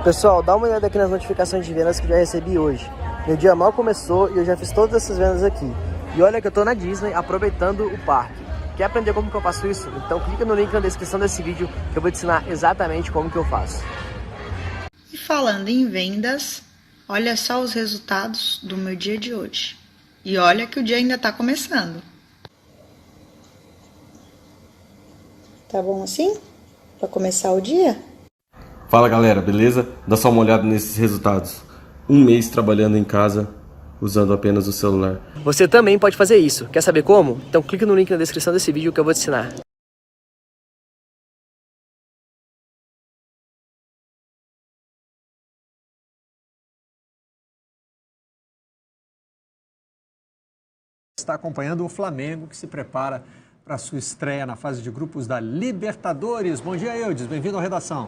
Pessoal, dá uma olhada aqui nas notificações de vendas que eu já recebi hoje. Meu dia mal começou e eu já fiz todas essas vendas aqui. E olha que eu tô na Disney aproveitando o parque. Quer aprender como que eu faço isso? Então clica no link na descrição desse vídeo que eu vou te ensinar exatamente como que eu faço. E falando em vendas, olha só os resultados do meu dia de hoje. E olha que o dia ainda tá começando. Tá bom assim? Para começar o dia? Fala galera, beleza? Dá só uma olhada nesses resultados. Um mês trabalhando em casa, usando apenas o celular. Você também pode fazer isso. Quer saber como? Então clica no link na descrição desse vídeo que eu vou te ensinar. Está acompanhando o Flamengo, que se prepara para sua estreia na fase de grupos da Libertadores. Bom dia, Eudes. Bem-vindo à redação.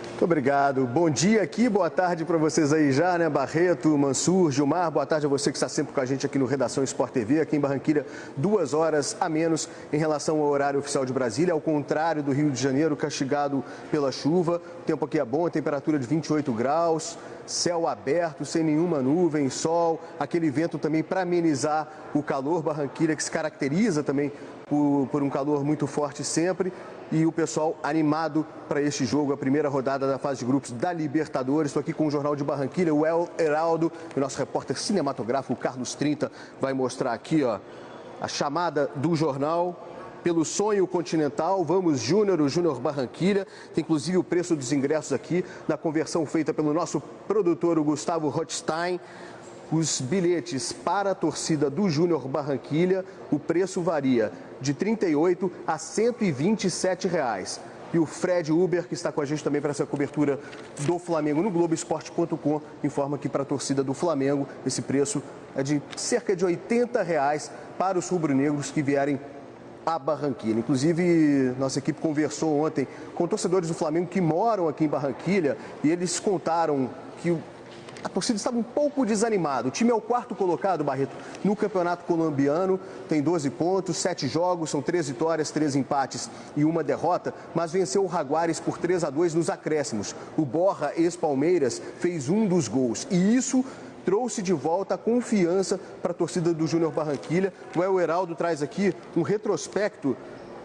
Muito obrigado. Bom dia aqui, boa tarde para vocês aí já, né? Barreto, Mansur, Gilmar, boa tarde a você que está sempre com a gente aqui no Redação Sport TV, aqui em Barranquilla, 2 horas a menos em relação ao horário oficial de Brasília, ao contrário do Rio de Janeiro, castigado pela chuva. O tempo aqui é bom, a temperatura de 28 graus, céu aberto, sem nenhuma nuvem, sol, aquele vento também para amenizar o calor. Barranquilla que se caracteriza também por um calor muito forte sempre. E o pessoal animado para este jogo, a primeira rodada da fase de grupos da Libertadores. Estou aqui com o Jornal de Barranquilla, o El Heraldo, e o nosso repórter cinematográfico, Carlos Trinta, vai mostrar aqui ó, a chamada do jornal. Pelo sonho continental, vamos Júnior, o Júnior Barranquilla. Tem inclusive o preço dos ingressos aqui, na conversão feita pelo nosso produtor, o Gustavo Rothstein. Os bilhetes para a torcida do Júnior Barranquilla, o preço varia de R$ 38 a R$ 127 reais. E o Fred Uber, que está com a gente também para essa cobertura do Flamengo no Globoesporte.com, informa que para a torcida do Flamengo esse preço é de cerca de R$ 80 reais para os rubro-negros que vierem a Barranquilla. Inclusive, nossa equipe conversou ontem com torcedores do Flamengo que moram aqui em Barranquilla e eles contaram que a torcida estava um pouco desanimada. O time é o 4º colocado, Barreto, no campeonato colombiano. Tem 12 pontos, 7 jogos, são 3 vitórias, 3 empates e 1 derrota. Mas venceu o Jaguares por 3-2 nos acréscimos. O Borja, ex-Palmeiras, fez um dos gols. E isso trouxe de volta a confiança para a torcida do Júnior Barranquilla. O El Heraldo traz aqui um retrospecto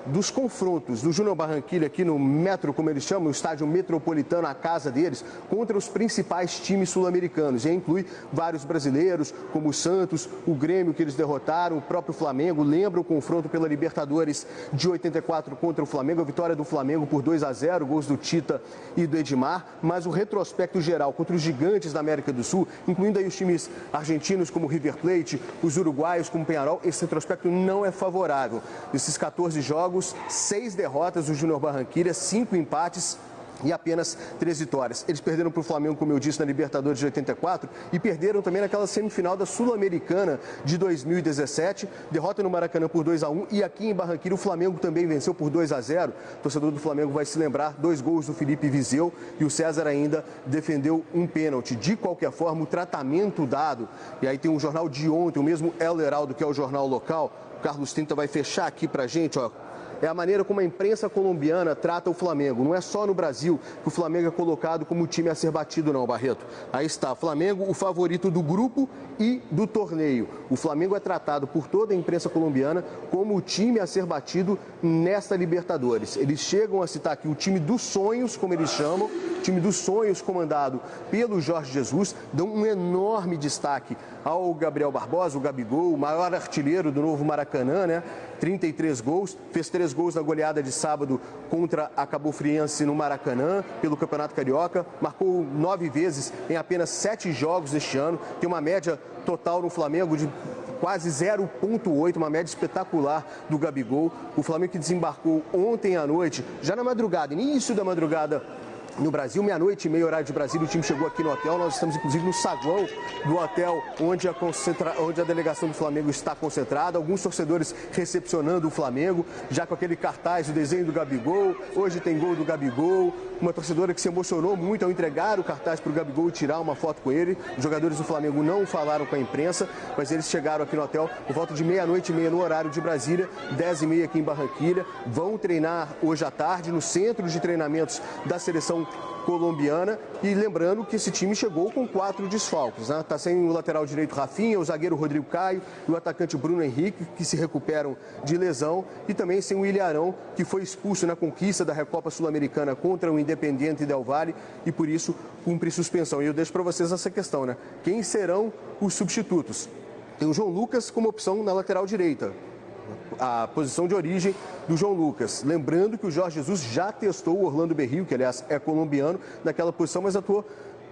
dos confrontos do Júnior Barranquilla aqui no Metro, como eles chamam, o estádio metropolitano, a casa deles, contra os principais times sul-americanos. E inclui vários brasileiros, como o Santos, o Grêmio, que eles derrotaram, o próprio Flamengo. Lembra o confronto pela Libertadores de 84 contra o Flamengo, a vitória do Flamengo por 2-0, gols do Tita e do Edmar. Mas o retrospecto geral contra os gigantes da América do Sul, incluindo aí os times argentinos como River Plate, os uruguaios como Peñarol, esse retrospecto não é favorável. Desses 14 jogos, 6 derrotas do Júnior Barranquilla, 5 empates e apenas 3 vitórias. Eles perderam para o Flamengo, como eu disse, na Libertadores de 84 e perderam também naquela semifinal da Sul-Americana de 2017. Derrota no Maracanã por 2-1 e aqui em Barranquilla o Flamengo também venceu por 2-0. O torcedor do Flamengo vai se lembrar, 2 gols do Felipe Viseu e o César ainda defendeu um pênalti. De qualquer forma, o tratamento dado, e aí tem um jornal de ontem, o mesmo El Heraldo, que é o jornal local, o Carlos Trinta vai fechar aqui pra gente, ó. É a maneira como a imprensa colombiana trata o Flamengo. Não é só no Brasil que o Flamengo é colocado como o time a ser batido, não, Barreto. Aí está, Flamengo, o favorito do grupo e do torneio. O Flamengo é tratado por toda a imprensa colombiana como o time a ser batido nesta Libertadores. Eles chegam a citar aqui o time dos sonhos, como eles chamam, o time dos sonhos comandado pelo Jorge Jesus, dão um enorme destaque ao Gabriel Barbosa, o Gabigol, o maior artilheiro do novo Maracanã, né? 33 gols, fez 3 gols na goleada de sábado contra a Cabo Friense no Maracanã, pelo Campeonato Carioca, marcou 9 vezes em apenas 7 jogos este ano, tem uma média total no Flamengo de quase 0,8, uma média espetacular do Gabigol. O Flamengo que desembarcou ontem à noite, já na madrugada, início da madrugada no Brasil, 00:30, horário de Brasília, o time chegou aqui no hotel. Nós estamos, inclusive, no saguão do hotel onde a delegação do Flamengo está concentrada. Alguns torcedores recepcionando o Flamengo, já com aquele cartaz, o desenho do Gabigol. Hoje tem gol do Gabigol. Uma torcedora que se emocionou muito ao entregar o cartaz para o Gabigol e tirar uma foto com ele. Os jogadores do Flamengo não falaram com a imprensa, mas eles chegaram aqui no hotel por volta de 00:30 no horário de Brasília, 10:30 aqui em Barranquilha. Vão treinar hoje à tarde no centro de treinamentos da seleção colombiana. E lembrando que esse time chegou com 4 desfalques, né? Tá sem o lateral direito Rafinha, o zagueiro Rodrigo Caio e o atacante Bruno Henrique, que se recuperam de lesão, e também sem o Ilharão, que foi expulso na conquista da Recopa Sul-Americana contra o Independiente Del Valle e por isso cumpre suspensão. E eu deixo para vocês essa questão, né? Quem serão os substitutos? Tem o João Lucas como opção na lateral direita, a posição de origem do João Lucas. Lembrando que o Jorge Jesus já testou o Orlando Berrío, que aliás é colombiano, naquela posição, mas atuou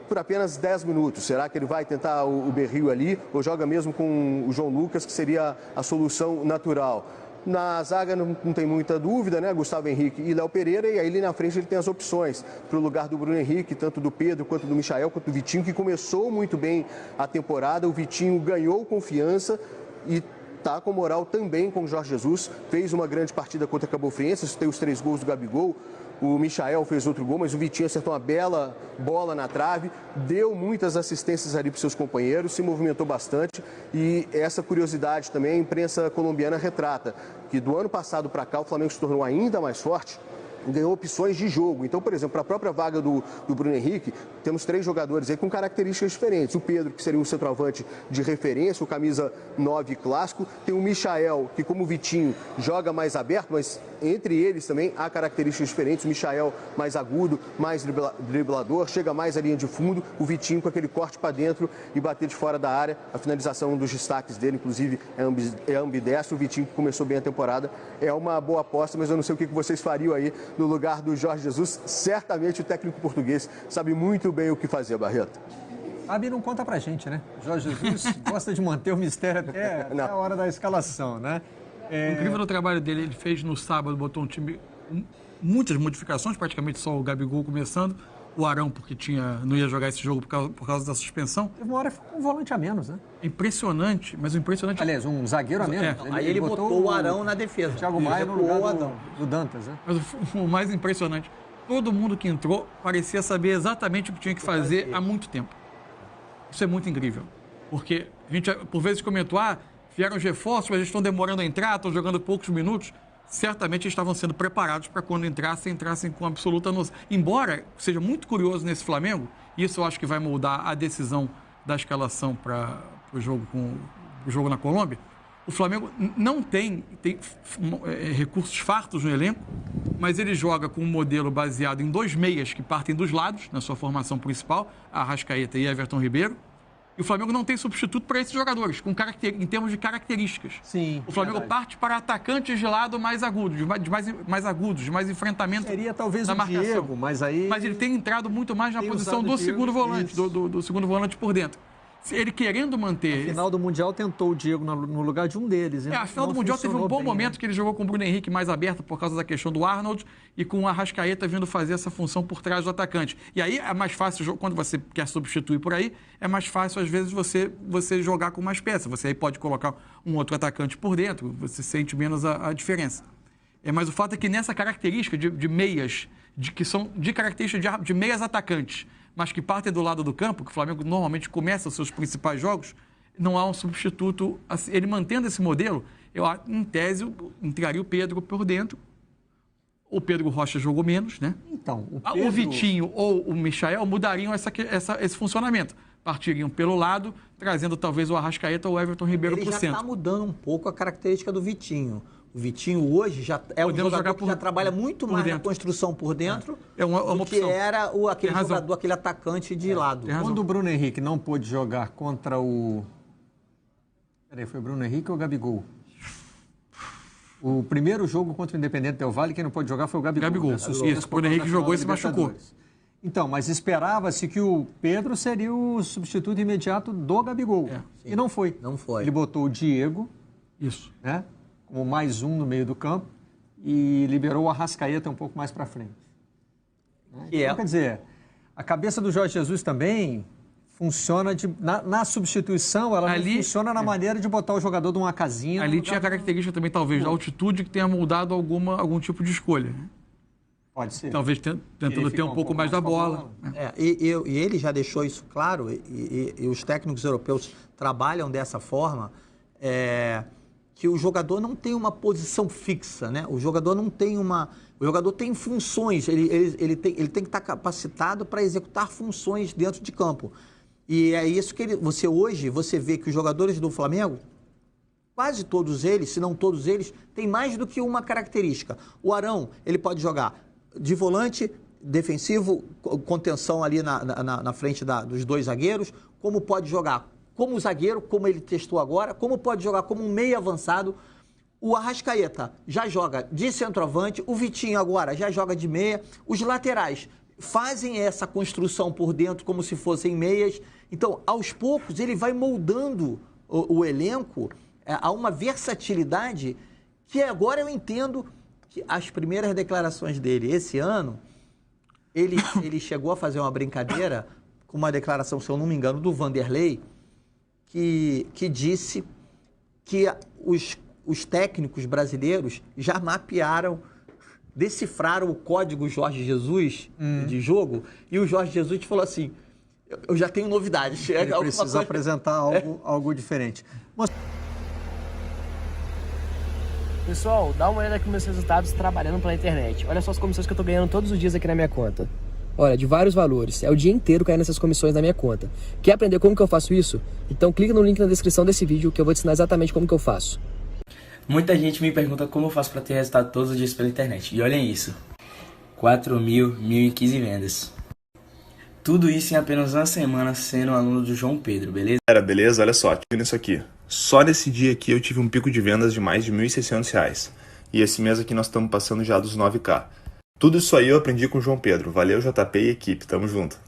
por apenas 10 minutos. Será que ele vai tentar o Berrío ali ou joga mesmo com o João Lucas, que seria a solução natural? Na zaga não tem muita dúvida, né? Gustavo Henrique e Léo Pereira, e aí ali na frente ele tem as opções para o lugar do Bruno Henrique, tanto do Pedro quanto do Michael, quanto do Vitinho, que começou muito bem a temporada. O Vitinho ganhou confiança e está com moral também com o Jorge Jesus. Fez uma grande partida contra a Cabo Friense, tem os 3 gols do Gabigol. O Michael fez outro gol, mas o Vitinho acertou uma bela bola na trave, deu muitas assistências ali para os seus companheiros, se movimentou bastante. E essa curiosidade também a imprensa colombiana retrata, que do ano passado para cá o Flamengo se tornou ainda mais forte, ganhou opções de jogo. Então, por exemplo, para a própria vaga do Bruno Henrique, temos 3 jogadores aí com características diferentes. O Pedro, que seria um centroavante de referência, o camisa 9 clássico. Tem o Michael, que como o Vitinho joga mais aberto, mas entre eles também há características diferentes. O Michael mais agudo, mais driblador, chega mais à linha de fundo. O Vitinho com aquele corte para dentro e bater de fora da área. A finalização, um dos destaques dele, inclusive, é ambidestro. O Vitinho, que começou bem a temporada, é uma boa aposta, mas eu não sei o que vocês fariam aí no lugar do Jorge Jesus. Certamente o técnico português sabe muito bem o que fazer, Barreto. Abi não conta pra gente, né? Jorge Jesus gosta de manter o mistério até a hora da escalação, né? Incrível no trabalho dele, ele fez no sábado, botou um time com muitas modificações, praticamente só o Gabigol começando, o Arão, porque não ia jogar esse jogo por causa da suspensão. Teve uma hora que ficou um volante a menos, né? Impressionante, mas o impressionante... Aliás, um zagueiro a menos. Aí ele botou o Arão na defesa. Thiago Maia no lugar do Dantas, né? Mas o mais impressionante, todo mundo que entrou parecia saber exatamente o que tinha que fazer há muito tempo. Isso é muito incrível. Porque a gente, por vezes, comentou, vieram os reforços, mas eles estão demorando a entrar, estão jogando poucos minutos. Certamente eles estavam sendo preparados para quando entrassem com absoluta noção. Embora seja muito curioso nesse Flamengo, e isso eu acho que vai moldar a decisão da escalação para o jogo na Colômbia, o Flamengo não tem recursos fartos no elenco, mas ele joga com um modelo baseado em 2 meias que partem dos lados, na sua formação principal, Arrascaeta e Everton Ribeiro. E o Flamengo não tem substituto para esses jogadores, em termos de características. Sim. O Flamengo parte para atacantes de lado mais agudos, de mais enfrentamento. Seria talvez na o marcação. Diego, mas aí... Mas ele tem entrado muito mais na posição do segundo volante, do segundo volante por dentro. Ele querendo manter... No final do Mundial tentou o Diego no lugar de um deles. A final do Mundial teve um bom momento que ele jogou com o Bruno Henrique mais aberto por causa da questão do Arnold e com o Arrascaeta vindo fazer essa função por trás do atacante. E aí é mais fácil, quando você quer substituir por aí, é mais fácil às vezes você jogar com mais peças. Você aí pode colocar um outro atacante por dentro, você sente menos a diferença. Mas o fato é que nessa característica de meias, que são de característica de meias atacantes, mas que partem do lado do campo, que o Flamengo normalmente começa os seus principais jogos, não há um substituto. Ele mantendo esse modelo, em tese, entraria o Pedro por dentro. O Pedro Rocha jogou menos, né? Então, o Vitinho ou o Michael mudariam esse funcionamento. Partiriam pelo lado, trazendo talvez o Arrascaeta ou o Everton Ribeiro para o centro. Ele já está mudando um pouco a característica do Vitinho. O Vitinho hoje já é um jogador que já trabalha muito mais na construção por dentro do que era aquele jogador, aquele atacante de lado. Quando o Bruno Henrique não pôde jogar contra o... Peraí, foi o Bruno Henrique ou o Gabigol? O primeiro jogo contra o Independente Del Valle, quem não pôde jogar foi o Gabigol. Né? Isso, o Bruno Henrique jogou e se machucou. Então, mas esperava-se que o Pedro seria o substituto imediato do Gabigol. E não foi. Não foi. Ele botou o Diego, né, como mais um no meio do campo, e liberou o Arrascaeta um pouco mais para frente. Né? Então, quer dizer, a cabeça do Jorge Jesus também funciona na substituição, ela não funciona na maneira de botar o jogador de uma casinha. Ali tinha a característica também, talvez, da altitude que tenha moldado algum tipo de escolha. Né? Pode ser. Talvez tentando ter um pouco mais da bola. E ele já deixou isso claro, e os técnicos europeus trabalham dessa forma, que o jogador não tem uma posição fixa, né? O jogador não tem uma... O jogador tem funções, ele tem que estar capacitado para executar funções dentro de campo. E é isso que você vê que os jogadores do Flamengo, quase todos eles, se não todos eles, têm mais do que uma característica. O Arão, ele pode jogar de volante, defensivo, contenção ali na frente dos dois zagueiros, como pode jogar como zagueiro, como ele testou agora, como pode jogar como um meio avançado. O Arrascaeta já joga de centroavante, o Vitinho agora já joga de meia, os laterais fazem essa construção por dentro como se fossem meias. Então, aos poucos, ele vai moldando o elenco a uma versatilidade que agora eu entendo que as primeiras declarações dele esse ano, ele chegou a fazer uma brincadeira com uma declaração, se eu não me engano, do Vanderlei, que disse que os técnicos brasileiros já mapearam, decifraram o código Jorge Jesus de jogo, e o Jorge Jesus falou assim, eu já tenho novidades. Ele precisa apresentar algo diferente. Pessoal, dá uma olhada aqui nos meus resultados trabalhando pela internet. Olha só as comissões que eu tô ganhando todos os dias aqui na minha conta. Olha, de vários valores. É o dia inteiro caindo essas comissões na minha conta. Quer aprender como que eu faço isso? Então clica no link na descrição desse vídeo que eu vou te ensinar exatamente como que eu faço. Muita gente me pergunta como eu faço para ter resultado todos os dias pela internet. E olhem isso. 4.015 vendas. Tudo isso em apenas uma semana sendo aluno do João Pedro, beleza? Beleza? Olha só, nisso aqui. Só nesse dia aqui eu tive um pico de vendas de mais de R$ 1.600. E esse mês aqui nós estamos passando já dos 9K. Tudo isso aí eu aprendi com o João Pedro. Valeu, JP e equipe. Tamo junto.